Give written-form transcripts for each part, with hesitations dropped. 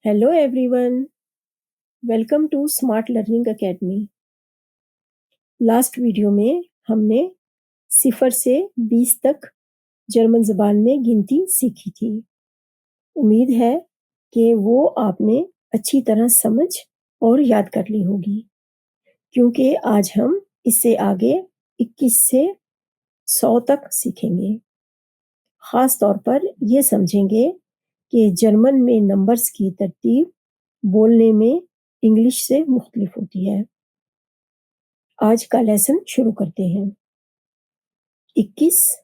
Hello everyone, welcome to smart learning academy. Last video में हमने 0 से 20 तक जर्मन ज़बान में गिनती सीखी थी। उम्मीद है कि वो आपने अच्छी तरह समझ और याद कर ली होगी, क्योंकि आज हम इससे आगे 21 से 100 तक सीखेंगे। ख़ास तौर पर ये समझेंगे कि जर्मन में नंबर्स की तरतीब बोलने में इंग्लिश से मुख्तलिफ होती है। आज का लेसन शुरू करते हैं। 21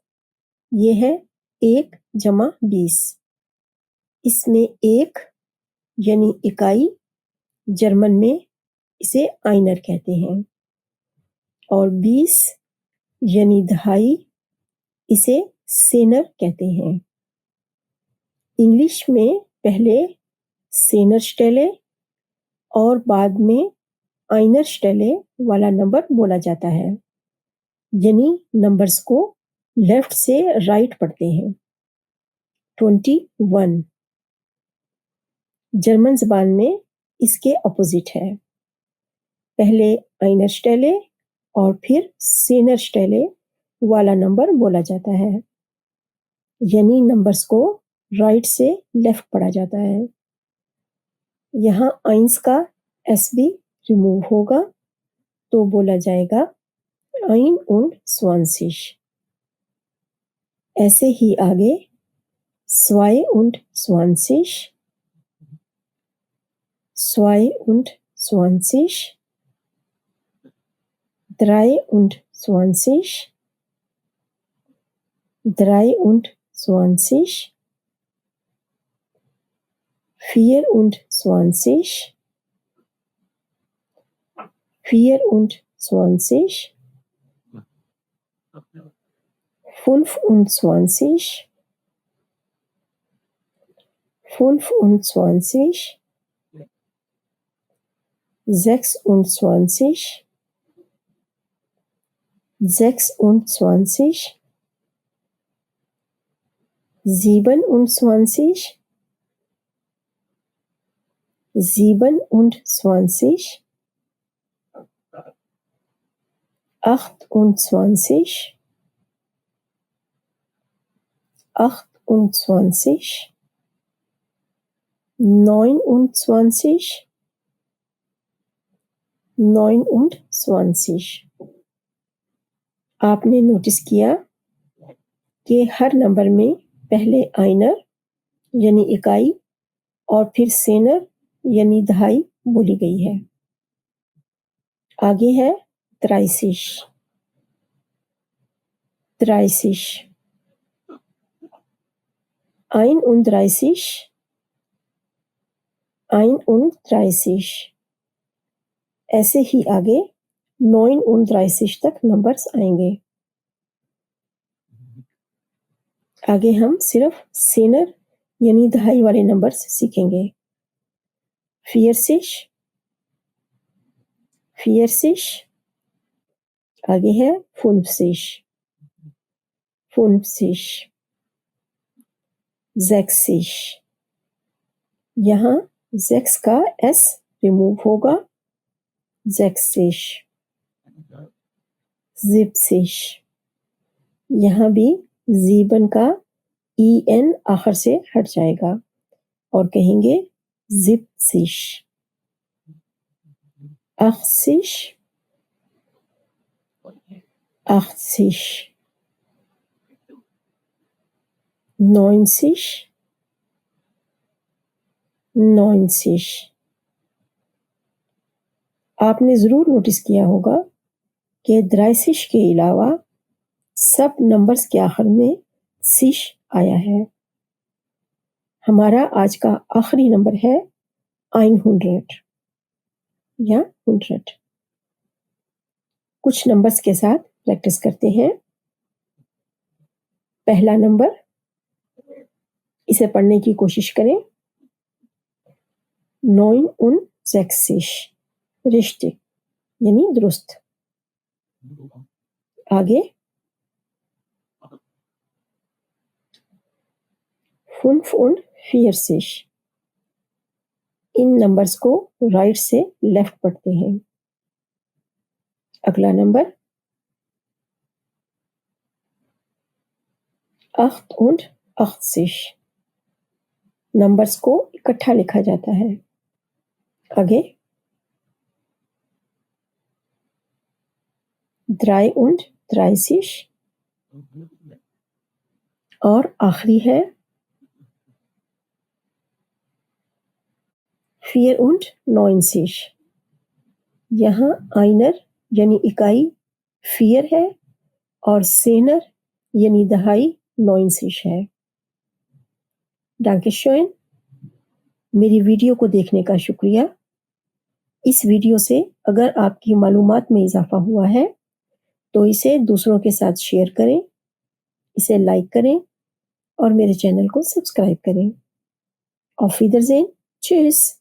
ये है 1 जमा 20। इसमें 1 यानी इकाई, जर्मन में इसे आइनर कहते हैं, और 20 यानी दहाई, इसे सेनर कहते हैं। इंग्लिश में पहले सेनर स्टेले और बाद में आइनर स्टेले वाला नंबर बोला जाता है, यानी नंबर्स को लेफ्ट से राइट पढ़ते हैं। 21 जर्मन ज़बान में इसके अपोजिट है। पहले आइनर स्टेले और फिर सेनर स्टेले वाला नंबर बोला जाता है, यानी नंबर्स को राइट से लेफ्ट पढ़ा जाता है। यहाँ आइंस का एस भी रिमूव होगा, तो बोला जाएगा 21। ऐसे ही आगे 22, 22, 23, 23, 24, 24, 25, 25, 26, 26, 27, 27, 28, 28, 29, 29। आपने नोटिस किया कि हर नंबर में पहले आइनर यानी इकाई और फिर सेनर यानी दहाई बोली गई है। आगे है 30, 30, 31, 31। ऐसे ही आगे 39 तक नंबर्स आएंगे। आगे हम सिर्फ सेनर यानी दहाई वाले नंबर्स सीखेंगे। 40, 40। आगे है 50, 50, 60। यहाँ 6 का एस रिमूव होगा, 60, 70। यहाँ भी जीबन का en आखिर से हट जाएगा और कहेंगे 70, 80, 80, 90, 90। आपने ज़रूर नोटिस किया होगा कि 30 के अलावा सब नंबर्स के आखिर में सिश आया है। हमारा आज का आखिरी नंबर है 100 या 100। कुछ नंबर्स के साथ प्रैक्टिस करते हैं। पहला नंबर, इसे पढ़ने की कोशिश करें। 69, रिश्ते यानी दुरुस्त। आगे 45, ان نمبرز کو رائٹ سے لیفٹ پڑھتے ہیں. اگلا نمبر 88. نمبرز کو اکٹھا لکھا جاتا ہے. آگے 33. اور آخری ہے 94. یہاں آئنر یعنی اکائی 4 ہے اور سینر یعنی دہائی 90 ہے. ڈانکے شوئن. میری ویڈیو کو دیکھنے کا شکریہ. اس ویڈیو سے اگر آپ کی معلومات میں اضافہ ہوا ہے تو اسے دوسروں کے ساتھ شیئر کریں، اسے لائک کریں اور میرے چینل کو سبسکرائب کریں. auf Wiedersehen. Tschüss.